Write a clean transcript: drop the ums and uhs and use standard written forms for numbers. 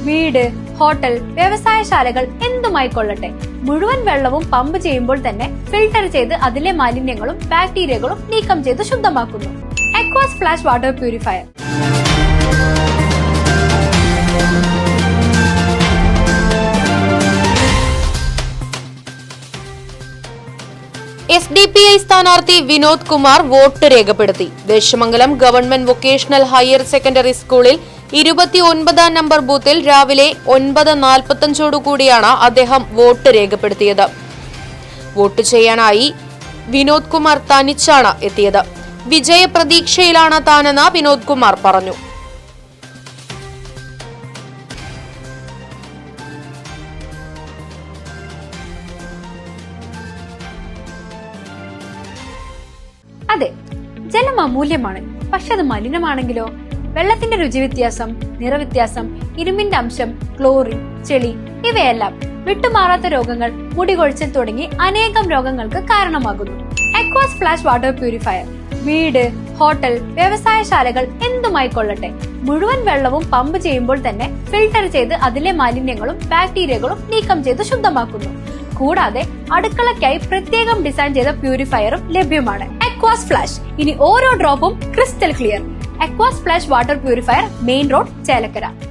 വീട്, ഹോട്ടൽ, വ്യവസായശാലകൾ എന്തുമായിക്കൊള്ളട്ടെ, മുഴുവൻ വെള്ളവും പമ്പ് ചെയ്യുമ്പോൾ തന്നെ ഫിൽട്ടർ ചെയ്ത് അതിലെ മാലിന്യങ്ങളും ബാക്ടീരിയകളും നീക്കം ചെയ്ത് ശുദ്ധമാക്കുന്നു. അക്വാസ് ഫ്ലാഷ് വാട്ടർ പ്യൂരിഫയർ. SDPI സ്ഥാനാർത്ഥി വിനോദ് കുമാർ വോട്ട് രേഖപ്പെടുത്തി. Desamangalam government vocational higher secondary സ്കൂളിൽ 29 നമ്പർ ബൂത്തിൽ രാവിലെ 9:45 അദ്ദേഹം വോട്ട് രേഖപ്പെടുത്തിയത്. വോട്ട് ചെയ്യാനായി വിനോദ് കുമാർ തനിച്ചാണ് എത്തിയത്. വിജയപ്രതീക്ഷയിലാണ് താനെന്ന് വിനോദ് കുമാർ പറഞ്ഞു. അതെ, ജലം അമൂല്യമാണ്. പക്ഷെ അത് മലിനമാണെങ്കിലോ? വെള്ളത്തിന്റെ രുചി വ്യത്യാസം, നിറവ്യത്യാസം, ഇരുമ്പിന്റെ അംശം, ക്ലോറിൻ, ചെളി ഇവയെല്ലാം വിട്ടുമാറാത്ത രോഗങ്ങൾ, മുടികൊഴിച്ചിൽ തുടങ്ങി അനേകം രോഗങ്ങൾക്ക് കാരണമാകുന്നു. അക്വാസ് ഫ്ലാഷ് വാട്ടർ പ്യൂരിഫയർ. വീട്, ഹോട്ടൽ, വ്യവസായശാലകൾ എന്തുമായിക്കൊള്ളട്ടെ, മുഴുവൻ വെള്ളവും പമ്പ് ചെയ്യുമ്പോൾ തന്നെ ഫിൽട്ടർ ചെയ്ത് അതിലെ മാലിന്യങ്ങളും ബാക്ടീരിയകളും നീക്കം ചെയ്ത് ശുദ്ധമാക്കുന്നു. കൂടാതെ അടുക്കളയ്ക്കായി പ്രത്യേകം ഡിസൈൻ ചെയ്ത പ്യൂരിഫയറും ലഭ്യമാണ്. Aquas flash. ഇനി ഓരോ ഡ്രോപ്പും crystal clear. Aquas flash water purifier, main road, Chelakkara.